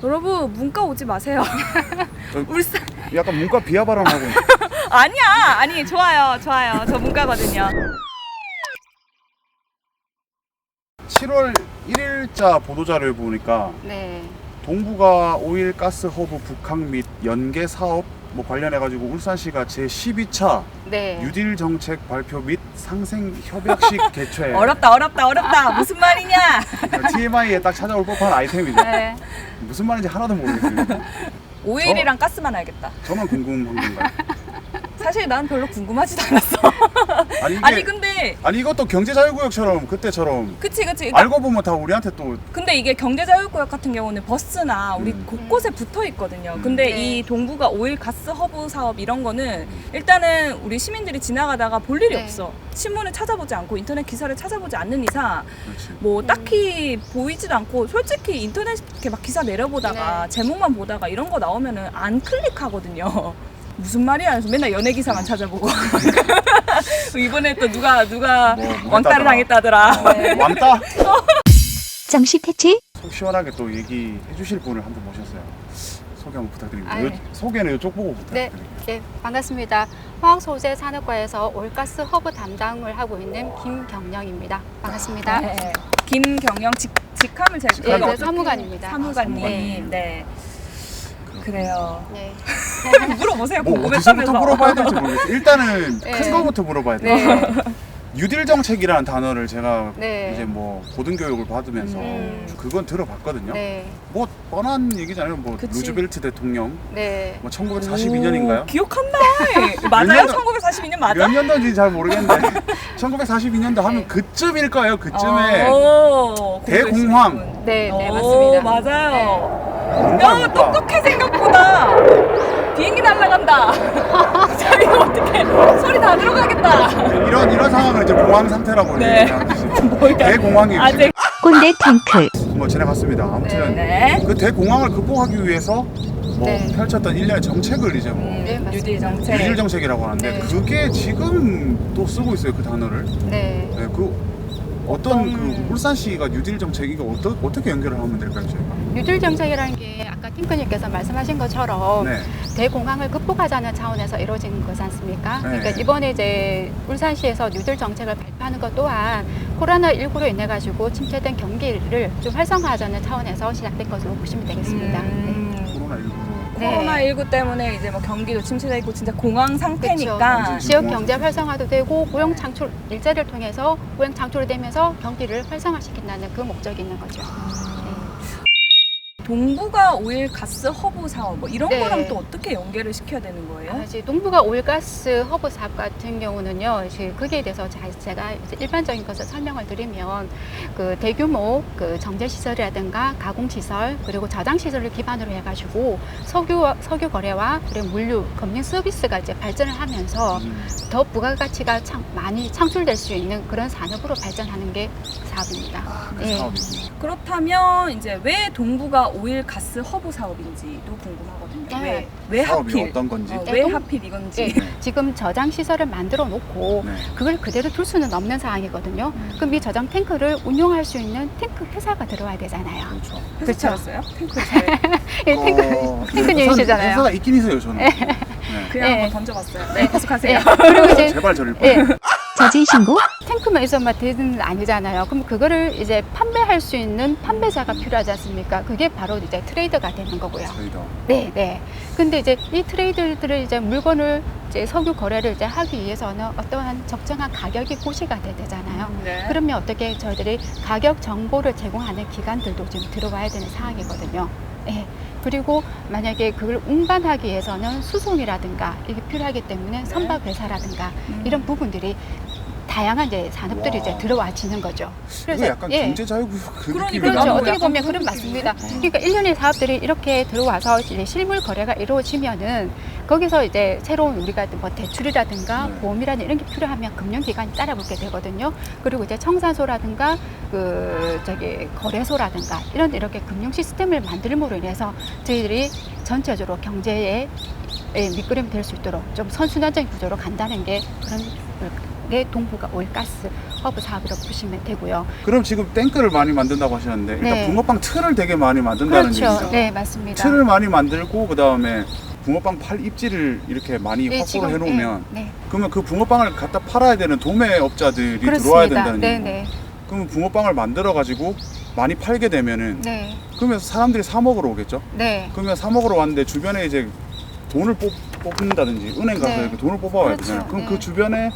여러분 문과 오지 마세요. 울산 약간 문과 비하 발언하고. 아니야. 아니 좋아요. 저 문과거든요. 7월 1일자 보도자료를 보니까 네. 동북아 오일 가스 허브 북항 및 연계 사업 뭐 관련해가지고 울산시가 제 12차 네. 뉴딜 정책 발표 및 상생 협약식 개최. 어렵다. 무슨 말이냐? TMI에 딱 찾아올 법한 아이템이죠. 네. 무슨 말인지 하나도 모르겠어요. 오일이랑 가스만 알겠다. 저만 궁금한 건가요? 사실 난 별로 궁금하지도 않았어. 아니, 이게, 아니 근데 아니 이것도 경제자유구역처럼 그때처럼 그치. 알고 보면 다 우리한테 또 근데 이게 경제자유구역 같은 경우는 버스나 우리 곳곳에 붙어 있거든요. 근데 네. 이 동북아 오일 가스 허브 사업 이런 거는 일단은 우리 시민들이 지나가다가 볼 일이 네. 없어. 신문을 찾아보지 않고 인터넷 기사를 찾아보지 않는 이상 그렇지. 뭐 딱히 보이지도 않고 솔직히 인터넷 이렇게 막 기사 내려보다가 네. 제목만 보다가 이런 거 나오면은 안 클릭하거든요. 무슨 말이야? 그래서 맨날 연예 기사만 찾아보고 이번에 또 누가 뭐 왕따를 당했다더라. 왕따? 정시 퇴치 속 시원하게 또 얘기해 주실 분을 한 분 모셨어요. 소개 한번 부탁드립니다. 아유. 소개는 이쪽 보고 네. 부탁드립니다. 네. 반갑습니다. 화학소재 산업과에서 올가스 허브 담당을 하고 있는 김경령입니다. 반갑습니다. 네. 김경영 직함을 제가 직함이 네, 어떻게- 사무관입니다. 사무관님. 네. 네. 그래요. 네. 물어보세요. 뭐 궁금했다면서. 어디서부터 물어봐야 될지 모르겠어요. 일단은 네. 큰 거부터 물어봐야 돼요. 네. 뉴딜 정책이라는 단어를 제가 네. 이제 뭐 고등교육을 받으면서 그건 들어봤거든요. 네. 뭐 뻔한 얘기잖아요. 뭐 그치. 루즈벨트 대통령 네. 뭐 1942년인가요? 기억한다. 맞아요? 몇 년도- 1942년 맞아? 몇 년도인지 잘 모르겠는데 1942년도 하면 네. 그쯤일 거예요. 그쯤에 오, 대공황. 공부했으시군. 네, 네, 오, 맞습니다. 맞아요. 뭔가 야, 똑똑해 생각보다. 비행기 날아간다. 자, 이거 어떡해. 소리 다 들어가겠다. 이런 상황을 이제 공황 상태라고 네. 얘기하는 대공황이 아직. 꼰대 탱크 뭐 지나갔습니다. 아무튼 네. 그 대공황을 극복하기 위해서 뭐 네. 펼쳤던 일련의 정책을 이제 뭐 네, 맞습니다. 뉴딜 정책. 뉴딜 정책이라고 하는데 네. 그게 지금 또 쓰고 있어요. 그 단어를. 네. 네, 그 어떤 그 울산시가 뉴딜 정책 이거 어떻게 연결을 하면 될까요, 저희가? 뉴딜 정책이라는 게 아까 팅크님께서 말씀하신 것처럼 네. 대공황을 극복하자는 차원에서 이루어진 거지 않습니까? 네. 그러니까 이번에 이제 울산시에서 뉴딜 정책을 발표하는 것 또한 코로나19로 인해 가지고 침체된 경기를 좀 활성화하자는 차원에서 시작된 것으로 보시면 되겠습니다. 코로나19로. 네. 코로나19 때문에 이제 뭐 경기도 침체돼 있고 진짜 공황 상태니까. 그쵸. 지역 경제 활성화도 되고 고용 창출 일자리를 통해서 고용 창출이 되면서 경기를 활성화시킨다는 그 목적이 있는 거죠. 동북아 오일 가스 허브 사업 뭐 이런 네. 거랑 또 어떻게 연계를 시켜야 되는 거예요? 이제 동북아 오일가스 허브 사업 같은 경우는요, 이제 거기에 대해서 제가 이제 일반적인 것을 설명을 드리면 그 대규모 그 정제 시설이라든가 가공 시설 그리고 저장 시설을 기반으로 해가지고 석유 거래와 그리고 물류 금융 서비스가 이제 발전을 하면서 더 부가가치가 많이 창출될 수 있는 그런 산업으로 발전하는 게 사업입니다. 그 예. 사업이군요. 그렇다면 이제 왜 동북아 오일 가스 허브 사업인지도 궁금하거든요. 네. 왜 사업이 하필 어떤 건지. 왜 동- 하필 이건지. 예, 지금 저장 시설을 만들어 놓고 네. 그걸 그대로 둘 수는 없는 상황이거든요. 그럼 이 저장 탱크를 운용할 수 있는 탱크 회사가 들어와야 되잖아요. 그렇죠. 회사 그쵸. 차렸어요? 탱크 예, 탱크님이시잖아요. 회사가 있긴 있어요, 저는. 네. 그냥 네. 한번 던져봤어요. 네, 계속하세요. 예, 그리고 이제 제발 저를 예, 저질 신고 탱크만 있어만 되는 아니잖아요. 그럼 그거를 이제 판매할 수 있는 판매자가 필요하지 않습니까? 그게 바로 이제 트레이더가 되는 거고요. 저희도. 네, 네. 근데 이제 이 트레이더들을 이제 물건을 이제 석유 거래를 이제 하기 위해서는 어떠한 적정한 가격이 고시가 돼야 되잖아요. 네. 그러면 어떻게 저희들이 가격 정보를 제공하는 기관들도 좀 들어와야 되는 상황이거든요. 예. 그리고 만약에 그걸 운반하기 위해서는 수송이라든가 이게 필요하기 때문에 선박 회사라든가 이런 부분들이 다양한 이제 산업들이 와. 이제 들어와지는 거죠. 이거 약간 예. 경제자유구역 그 그러니까요. 느낌이 그렇죠. 나는 어떻게 거예요. 보면 그런 맞습니다. 그러니까 일련의 사업들이 이렇게 들어와서 이제 실물 거래가 이루어지면은 거기서 이제 새로운 우리가 뭐 대출이라든가 네. 보험이라든가 이런 게 필요하면 금융기관이 따라붙게 되거든요. 그리고 이제 청산소라든가 그 저기 거래소라든가 이렇게 금융 시스템을 만들므로 인해서 저희들이 전체적으로 경제에 밑그림이 될 수 있도록 좀 선순환적인 구조로 간다는 게 그런 게 동부가 오일가스 허브 사업이라고 보시면 되고요. 그럼 지금 탱크를 많이 만든다고 하셨는데 일단 네. 붕어빵 틀을 되게 많이 만든다는 그렇죠. 얘기죠. 네, 맞습니다. 틀을 많이 만들고 그 다음에 붕어빵 팔 입지를 이렇게 많이 네, 확보를 지금, 해놓으면 네, 그러면 그 붕어빵을 갖다 팔아야 되는 도매업자들이 네. 들어와야 그렇습니다. 된다는 네, 얘기고. 네, 그러면 붕어빵을 만들어 가지고 많이 팔게 되면은 네, 그러면 사람들이 사 먹으러 오겠죠. 네. 그러면 사 먹으러 왔는데 주변에 이제 돈을 뽑는다든지 은행 가서 네. 이렇게 돈을 뽑아와야 그렇죠. 되잖아요. 그럼 네. 그 주변에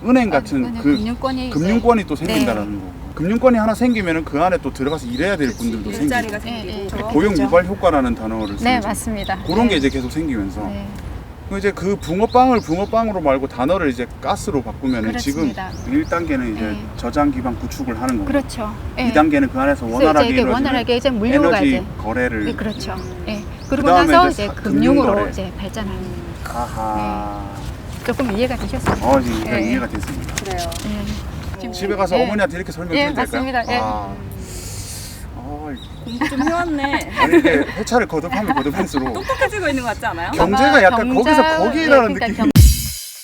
은행 같은 이거는 그 금융권이 금융권이 또 네. 생긴다는 거고. 금융권이 하나 생기면은 그 안에 또 들어가서 일해야 될 분들도 일자리가 생기고. 생기고. 네, 네. 고용 그렇죠. 유발 효과라는 단어를 쓰죠. 네, 맞습니다. 그런 네. 게 이제 계속 생기면서 네. 그럼 이제 그 붕어빵을 붕어빵으로 말고 단어를 이제 가스로 바꾸면은 지금 그렇습니다. 1단계는 이제 네. 저장 기반 구축을 하는 거고. 그렇죠. 네. 2단계는 그 안에서 그래서 원활하게 이제 이게 이루어지는 원활하게 이제 물류가 에너지 이제 거래를 네, 그렇죠. 예. 그리고 그다음에 나서 이제 이제 금융거래. 금융으로 이제 발전하는. 아하. 조금 이해가 되셨어요? 지금 네. 이해가 됐습니다. 그래요. 지금 집에 가서 네. 어머니한테 이렇게 설명드려도 예, 될까요? 맞습니다. 예. 공부 좀 해왔네. 아니 이게 회차를 거듭하면 거듭할수록 똑똑해지고 있는 것 같지 않아요? 경제가 약간 거기서 거기라는 그러니까 느낌이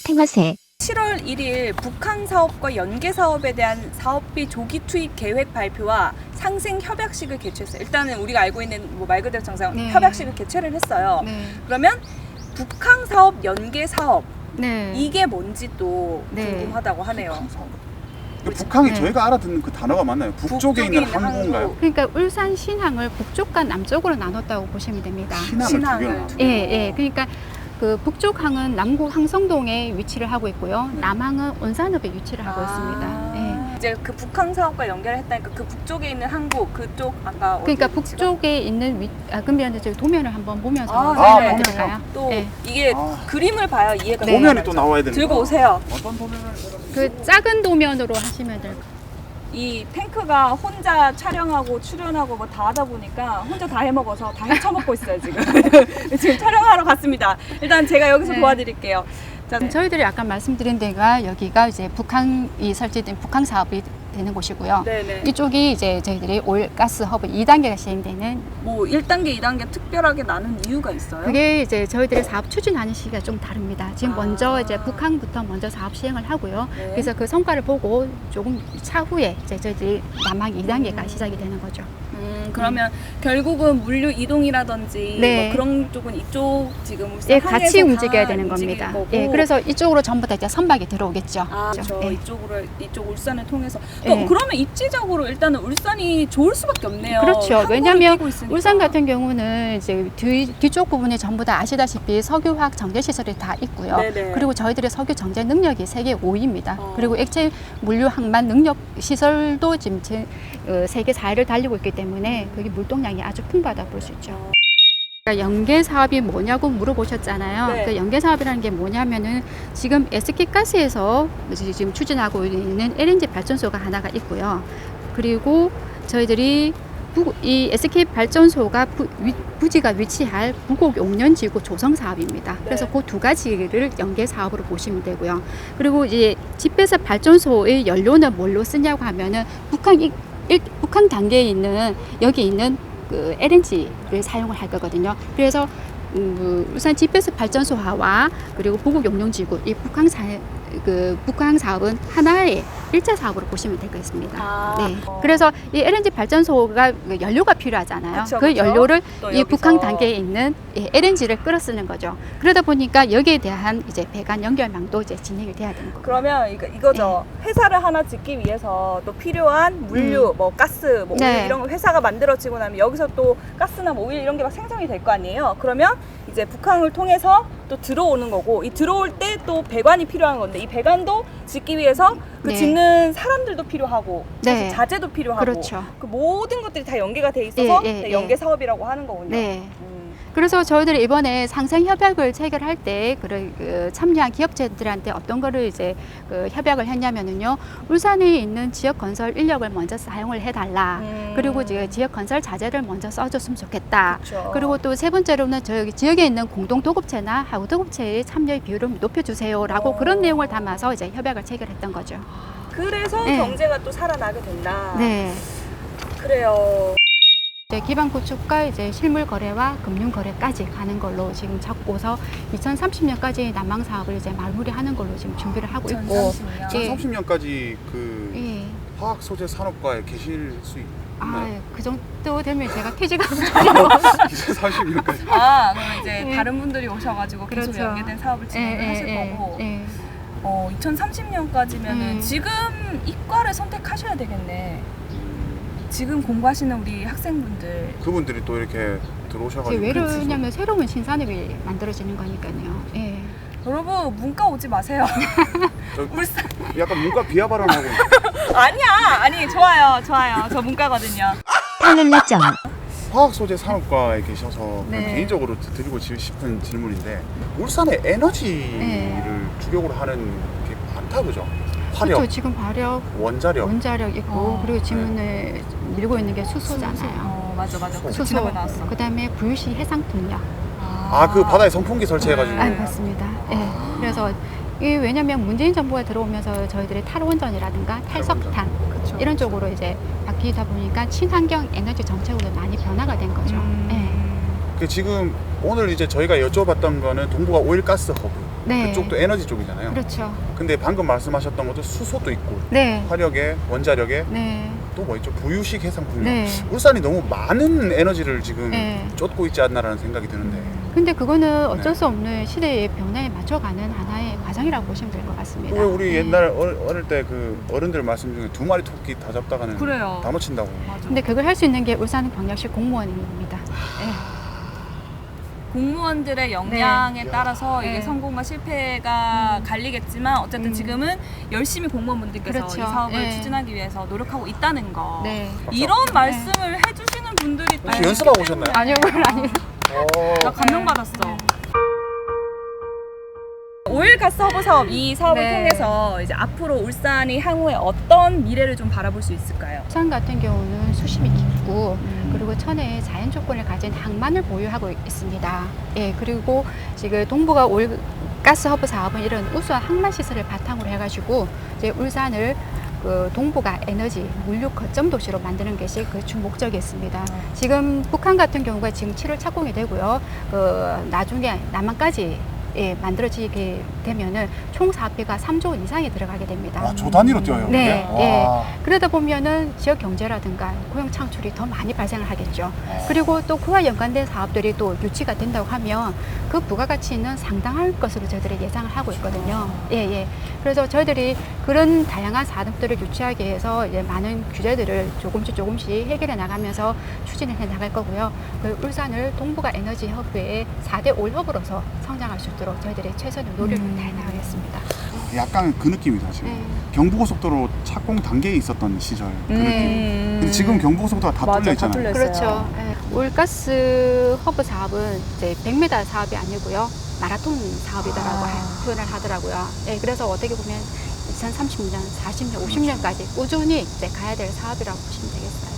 생화세 7월 1일 북항 사업과 연계 사업에 대한 사업비 조기 투입 계획 발표와 상생 협약식을 개최했어요. 일단은 우리가 알고 있는 뭐 말 그대로 정상 네. 협약식을 개최를 했어요. 네. 그러면 북항 사업 연계 사업 네. 이게 뭔지 또 네. 궁금하다고 하네요. 북한 사업. 북한이 네. 저희가 알아듣는 그 단어가 맞나요? 북쪽에 있는 항구인가요? 그러니까 울산 신항을 북쪽과 남쪽으로 나눴다고 보시면 됩니다. 신항을 신항을 두 개로 나눠. 예, 예. 그러니까 그 북쪽항은 남구 항성동에 위치를 하고 있고요. 남항은 온산읍에 위치를 하고 있습니다. 예. 이제 그 북항 사업과 연결을 했다니까 그 북쪽에 있는 항구 그쪽 아까 그러니까 어디 위치가? 북쪽에 있는 그러면 저희 도면을 한번 보면서 아, 설명해 네네. 드릴까요? 또 네. 이게 그림을 봐야 이해가 네. 도면이 되는 또 거죠. 나와야 되는 들고 거. 오세요. 어떤 도면을 그 작은 도면으로 하시면 될 것 이 탱크가 혼자 촬영하고 출연하고 뭐 다 하다 보니까 혼자 다 해먹어서 다 헤쳐먹고 있어요 지금. 지금 촬영하러 갔습니다. 일단 제가 여기서 네. 도와드릴게요. 자, 저희들이 아까 말씀드린 데가 여기가 이제 북항이 설치된 북항 사업이 되는 곳이고요. 네네. 이쪽이 이제 저희들이 오일가스 허브 2단계가 시행되는 뭐 1단계, 2단계 특별하게 나눈 이유가 있어요? 그게 이제 저희들의 사업 추진하는 시기가 좀 다릅니다. 지금 아. 먼저 이제 북한부터 먼저 사업 시행을 하고요. 네. 그래서 그 성과를 보고 조금 차후에 이제 저희들이 남항 2단계가 시작이 되는 거죠. 그러면 결국은 물류 이동이라든지 네. 뭐 그런 쪽은 이쪽 지금 울산 예, 항에서 같이 다 움직여야 되는 움직일 겁니다. 거고. 예, 그래서 이쪽으로 전부 다 이제 선박이 들어오겠죠. 아, 그렇죠? 저 예. 이쪽 울산을 통해서. 예. 그러면 입지적으로 일단은 울산이 좋을 수밖에 없네요. 그렇죠. 항구를 왜냐하면 끼고 있으니까. 울산 같은 경우는 이제 뒤쪽 부분에 전부 다 아시다시피 석유화학 정제 시설이 다 있고요. 네네. 그리고 저희들의 석유 정제 능력이 세계 5위입니다. 어. 그리고 액체 물류 항만 능력 시설도 지금 세계 4위를 달리고 있기 때문에 거기 물동량이 아주 풍부하다 볼 수 있죠. 그러니까 연계 사업이 뭐냐고 물어보셨잖아요. 네. 그 연계 사업이라는 게 뭐냐면은 지금 SK가스에서 지금 추진하고 있는 LNG 발전소가 하나가 있고요. 그리고 저희들이 이 SK 발전소가 부지가 위치할 부곡 용련지구 조성 사업입니다. 그래서 그 두 가지를 연계 사업으로 보시면 되고요. 그리고 이제 집배사 발전소의 연료는 뭘로 쓰냐고 하면은 북한 단계에 있는 여기 있는 그 LNG를 사용을 할 거거든요. 그래서 울산 집배사 발전소와 그리고 부곡 용련지구 이 북항 사업은 하나의 일자 사업으로 보시면 될 것 같습니다. 아, 네. 그래서 이 LNG 발전소가 연료가 필요하잖아요. 그쵸, 그 그쵸. 연료를 또 이 여기서. 북한 단계에 있는 LNG를 끌어 쓰는 거죠. 그러다 보니까 여기에 대한 이제 배관 연결망도 이제 진행이 돼야 되는 거고. 그러면 이거죠. 네. 회사를 하나 짓기 위해서 또 필요한 물류, 뭐 가스, 뭐 네. 오일 이런 거 회사가 만들어지고 나면 여기서 또 가스나 뭐 오일 이런 게 막 생성이 될 거 아니에요. 그러면 이제 북항을 통해서 또 들어오는 거고 이 들어올 때 또 배관이 필요한 건데 이 배관도 짓기 위해서 그 네. 짓는 사람들도 필요하고 네. 자재도 필요하고 그렇죠. 그 모든 것들이 다 연계가 돼 있어서 예, 예, 연계 예. 사업이라고 하는 거군요. 네. 그래서 저희들이 이번에 상생 협약을 체결할 때 참여한 기업체들한테 어떤 거를 이제 협약을 했냐면은요. 울산에 있는 지역 건설 인력을 먼저 사용을 해달라. 그리고 이제 지역 건설 자재를 먼저 써줬으면 좋겠다. 그렇죠. 그리고 또 세 번째로는 저희 지역에 있는 공동 도급체나 하우 도급체의 참여의 비율을 높여주세요라고 그런 내용을 담아서 이제 협약을 체결했던 거죠. 그래서 네. 경제가 또 살아나게 된다. 네. 그래요. 이제 기반 구축과 이제 실물 거래와 금융 거래까지 가는 걸로 지금 잡고서 2030년까지 난방 사업을 이제 마무리하는 걸로 지금 준비를 하고 있고. 2030년. 예. 2030년까지 그 예. 화학 소재 산업과에 계실 수 있나요? 그 정도 되면 제가 퇴직하고 2030년까지. 아, 그럼 이제 예. 다른 분들이 오셔가지고 계속 그렇죠. 연계된 사업을 진행을 하실 거고. 예. 2030년까지면은 지금 이과를 선택하셔야 되겠네. 지금 공부하시는 우리 학생분들. 그분들이 또 이렇게 들어오셔가지고. 왜냐면 새로운 신산업이 만들어지는 거니까요. 예. 여러분 문과 오지 마세요. 저 울산. 약간 문과 비하 발언하고. 아니야. 아니 좋아요. 저 문과거든요. 탈룰라점. 화학 소재 산업과에 계셔서 그냥 네. 개인적으로 드리고 싶은 질문인데 울산의 에너지를 네. 주력으로 하는 게 많다 그죠? 화력, 그렇죠. 지금 발력, 원자력. 원자력 있고 어. 그리고 지금은 밀고 있는 게 수소잖아요. 맞아. 그 수소. 지난번에 나왔어. 그다음에 VC 해상 동력. 아, 그 바다에 선풍기 설치해가지고. 네. 맞습니다. 예. 그래서 이 왜냐면 문재인 정부가 들어오면서 저희들이 탈원전이라든가 탈석탄 그쵸. 이런 쪽으로 이제 바뀌다 보니까 친환경 에너지 정책으로 많이 변화가 된 거죠. 그 지금 오늘 이제 저희가 여쭤봤던 거는 동부가 오일가스 허브. 네. 그쪽도 에너지 쪽이잖아요. 그렇죠. 근데 방금 말씀하셨던 것도 수소도 있고 네. 화력에 원자력에 네. 또 뭐 있죠? 부유식 해상풍력. 네. 울산이 너무 많은 에너지를 지금 네. 쫓고 있지 않나라는 생각이 드는데. 근데 그거는 어쩔 네. 수 없는 시대의 변화에 맞춰가는 하나의 과정이라고 보시면 될 것 같습니다. 왜 우리 네. 옛날 어릴 때 그 어른들 말씀 중에 2마리 토끼 다 잡다가는 그래요. 다 놓친다고. 맞아. 근데 그걸 할 수 있는 게 울산광역시 공무원입니다. 예. 공무원들의 역량에 네. 따라서 네. 이게 성공과 실패가 갈리겠지만 어쨌든 음. 지금은 열심히 공무원분들께서 그렇죠. 이 사업을 네. 추진하기 위해서 노력하고 있다는 거. 네. 이런 말씀을 해주시는 분들이 또 혹시 있기 연습하고 때문에. 오셨나요? 아니요, 그건 아니에요. 나 감명받았어. 오일 가스 허브 사업 이 사업을 네. 통해서 이제 앞으로 울산이 향후에 어떤 미래를 좀 바라볼 수 있을까요? 울산 같은 경우는 수심이 깊고 그리고 천혜의 자연 조건을 가진 항만을 보유하고 있습니다. 예, 그리고 지금 동부가 오일 가스 허브 사업은 이런 우수한 항만 시설을 바탕으로 해가지고 이제 울산을 그 동부가 에너지 물류 거점 도시로 만드는 것이 그 주 목적이었습니다. 지금 북한 같은 경우가 지금 7월 착공이 되고요. 그 나중에 남한까지 만들어지게 되면은 총 사업비가 3조 원 이상이 들어가게 됩니다. 와, 조 단위로 뛰어요. 네, 그게? 와. 그러다 보면은 지역 경제라든가 고용 창출이 더 많이 발생을 하겠죠. 그리고 또 그와 연관된 사업들이 또 유치가 된다고 하면 그 부가가치는 상당할 것으로 저희들이 예상을 하고 있거든요. 예. 그래서 저희들이 그런 다양한 산업들을 유치하기 위해서 이제 많은 규제들을 조금씩 해결해 나가면서 추진을 해 나갈 거고요. 그 울산을 동부가 에너지 허브의 4대 올 허브로서 성장할 수 있도록 저희들이 최선의 노력을 다해 나가겠습니다. 약간 그 느낌이다 지금. 네. 경부고속도로 착공 단계에 있었던 시절 그 느낌. 근데 지금 경부고속도로가 다 맞아, 뚫려 다 있잖아요. 뚫려 그렇죠. 올가스 허브 사업은 이제 100m 사업이 아니고요. 마라톤 사업이다라고 표현을 하더라고요. 예, 그래서 어떻게 보면 2030년, 40년, 50년까지 꾸준히 이제 가야 될 사업이라고 보시면 되겠어요.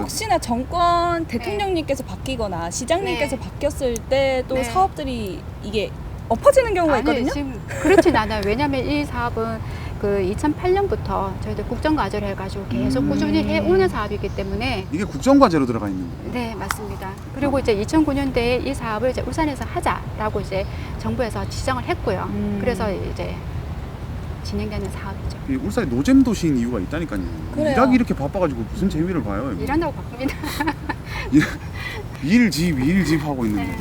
혹시나 정권 대통령님께서 바뀌거나 시장님께서 네. 바뀌었을 때 또 네. 사업들이 이게 엎어지는 경우가 있거든요. 지금 그렇진 않아요. 왜냐하면 이 사업은 그 2008년부터 저희들 국정과제를 해가지고 계속 꾸준히 해오는 사업이기 때문에 이게 국정과제로 들어가 있는 거예요. 네, 맞습니다. 그리고 이제 2009년대에 이 사업을 이제 울산에서 하자라고 이제 정부에서 지정을 했고요. 그래서 이제 진행되는 사업이죠. 이 울산이 노잼 도시인 이유가 있다니까요. 그래요. 일하기 이렇게 바빠가지고 무슨 재미를 봐요. 일한다고 바쁩니다. 일집 하고 있는데. 네.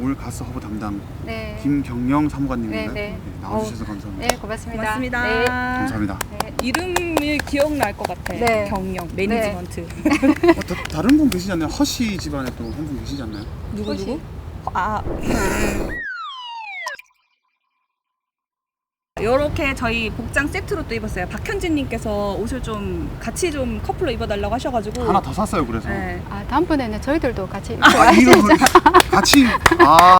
올 가스 허브 담당 네. 김경영 사무관님인가요? 네. 나와주셔서 감사합니다. 네, 고맙습니다. 고맙습니다. 네. 감사합니다. 네. 이름이 기억날 것 같아. 네. 경영, 매니지먼트. 다른 분 계시지 않나요? 허씨 집안에 또 한 분 계시지 않나요? 누구? 아. 이렇게 저희 복장 세트로 또 입었어요. 박현진님께서 옷을 좀 같이 좀 커플로 입어달라고 하셔가지고 하나 더 샀어요. 그래서. 네. 아, 다음번에는 저희들도 같이 아, 이름을 같이. 아.